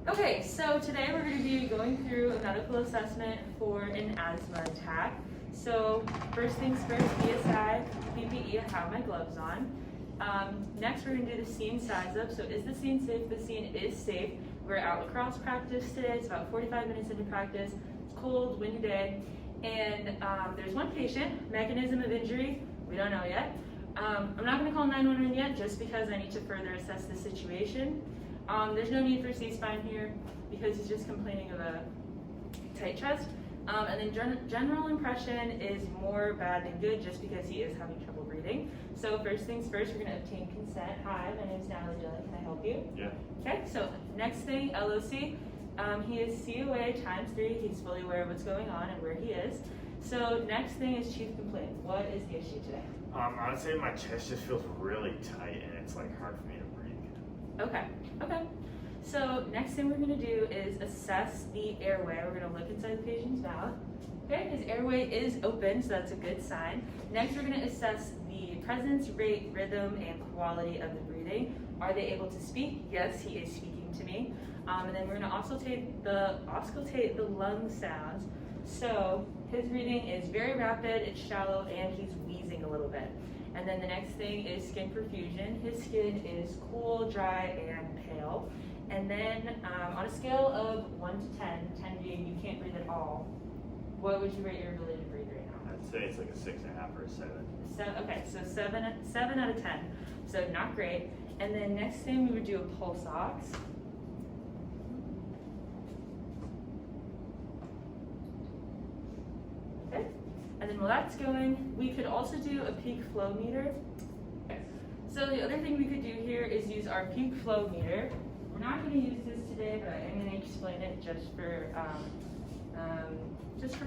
Okay, so today we're going to be going through a medical assessment for an asthma attack. So first things first, BSI, PPE, I have my gloves on. Next we're going to do the scene size up. So is the scene safe? The scene is safe. We're at lacrosse practice today. It's about 45 minutes into practice. It's cold, windy day. And there's one patient. Mechanism of injury, we don't know yet. I'm not going to call 911 yet just because I need to further assess the situation. There's no need for C-spine here because he's just complaining of a tight chest. And then general impression is more bad than good just because he is having trouble breathing. So first things first, we're going to obtain consent. Hi, my name is Natalie Dillon. Can I help you? Yeah. Okay, so next thing, LOC. He is COA ×3. He's fully aware of what's going on and where he is. So next thing is chief complaint. What is the issue today? I would say my chest just feels really tight and it's like hard for me to breathe. Okay. So next thing we're going to do is assess the airway. We're going to look inside the patient's mouth. Okay, his airway is open, so that's a good sign. Next, we're going to assess the presence, rate, rhythm, and quality of the breathing. Are they able to speak? Yes, he is speaking to me. And then we're going to auscultate the lung sounds. So his breathing is very rapid, it's shallow, and he's wheezing a little bit. And then the next thing is skin perfusion. His skin is cool, dry, and pale. And then on a scale of 1 to 10, 10 being you can't breathe at all, what would you rate your ability to breathe right now? I'd say it's like a 6.5 or a 7. Okay, so 7 out of 10. So not great. And then next thing we would do a pulse ox. Okay. And then while that's going, we could also do a peak flow meter. Okay. So the other thing we could do here is use our peak flow meter. We're not going to use this today, but I am going to explain it just for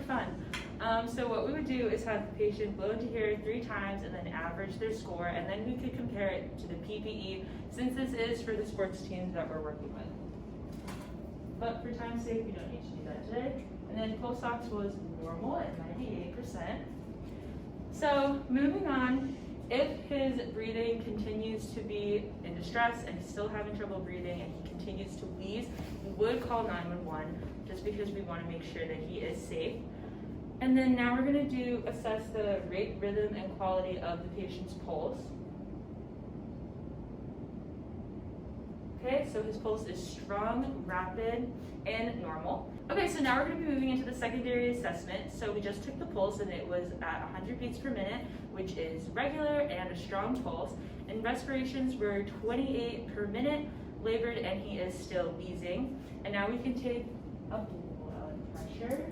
fun. So what we would do is have the patient blow into here 3 times and then average their score, and then we could compare it to the PPE since this is for the sports teams that we're working with. But for time's sake, we don't need to do that today. And then pulse ox was normal at 98%. So moving on, if his breathing continues to be in distress and he's still having trouble breathing and he continues to wheeze, we would call 911 just because we want to make sure that he is safe. And then now we're going to assess the rate, rhythm, and quality of the patient's pulse. Okay, so his pulse is strong, rapid, and normal. Okay, so now we're going to be moving into the secondary assessment. So we just took the pulse and it was at 100 beats per minute, which is regular and a strong pulse. And respirations were 28 per minute, labored, and he is still wheezing. And now we can take a blood pressure.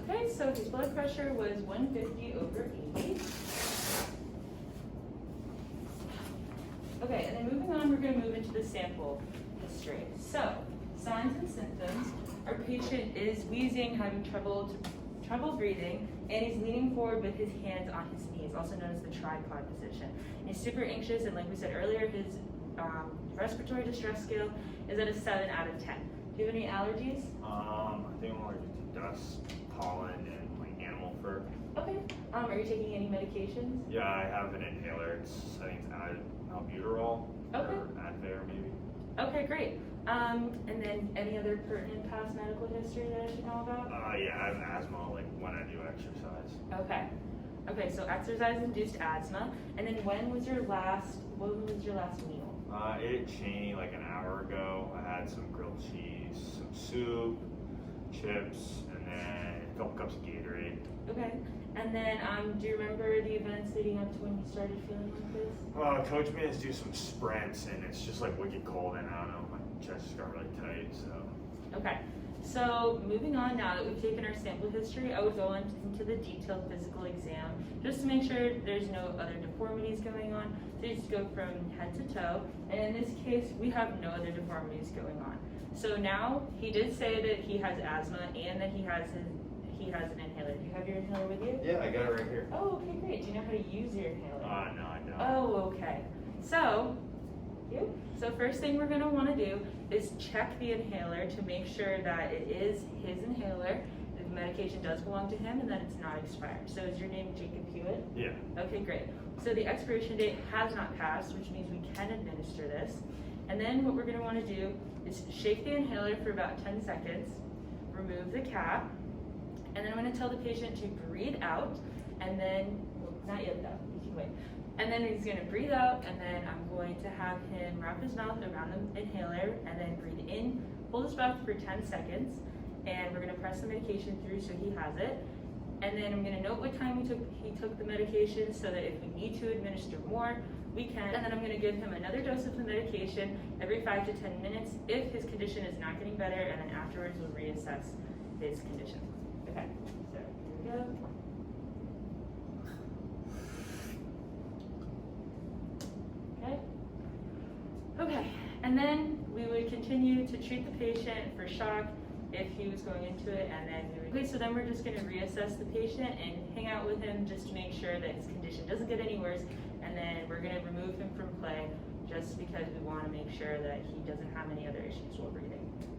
Okay, so his blood pressure was 150/80. Okay, and then moving on, we're going to move into the sample history. So, signs and symptoms. Our patient is wheezing, having trouble breathing, and he's leaning forward with his hands on his knees, also known as the tripod position. And he's super anxious, and like we said earlier, his respiratory distress scale is at a 7 out of 10. Do you have any allergies? I think I'm allergic to dust, pollen, and like animal fur. Okay. Are you taking any medications? Yeah, I have an inhaler. I think it's albuterol. Okay. Or Advair maybe. Okay, great. And then any other pertinent past medical history that I should know about? Yeah, I have asthma like when I do exercise. Okay. Okay, so exercise-induced asthma. And then when was your last meal? It changed like an hour ago. I had some grilled cheese, some soup, chips, and then couple cups of Gatorade. Okay. And then, do you remember the events leading up to when you started feeling like this? Coach made us do some sprints, and it's just like wicked cold, and I don't know, my chest just got really tight, so. Okay. So moving on, now that we've taken our sample history, I would go into the detailed physical exam just to make sure there's no other deformities going on. So you just go from head to toe, and in this case, we have no other deformities going on. So now he did say that he has asthma and that he has an inhaler. Do you have your inhaler with you? Yeah, I got it right here. Oh, okay, great. Do you know how to use your inhaler? No, I don't. Oh, okay. So first thing we're going to want to do is check the inhaler to make sure that it is his inhaler, the medication does belong to him, and that it's not expired. So is your name Jacob Hewitt? Yeah. Okay, great. So the expiration date has not passed, which means we can administer this. And then what we're going to want to do is shake the inhaler for about 10 seconds, remove the cap, and then I'm going to tell the patient to breathe out, and then, well, not yet though, you can wait. And then he's going to breathe out, and then I'm going to have him wrap his mouth around the inhaler, and then breathe in, hold his breath for 10 seconds, and we're going to press the medication through so he has it. And then I'm going to note what time he took the medication so that if we need to administer more, we can. And then I'm going to give him another dose of the medication every 5 to 10 minutes if his condition is not getting better, and then afterwards we'll reassess his condition. Okay, so here we go. Okay, and then we would continue to treat the patient for shock if he was going into it, and then so then we're just going to reassess the patient and hang out with him just to make sure that his condition doesn't get any worse, and then we're going to remove him from play just because we want to make sure that he doesn't have any other issues while breathing.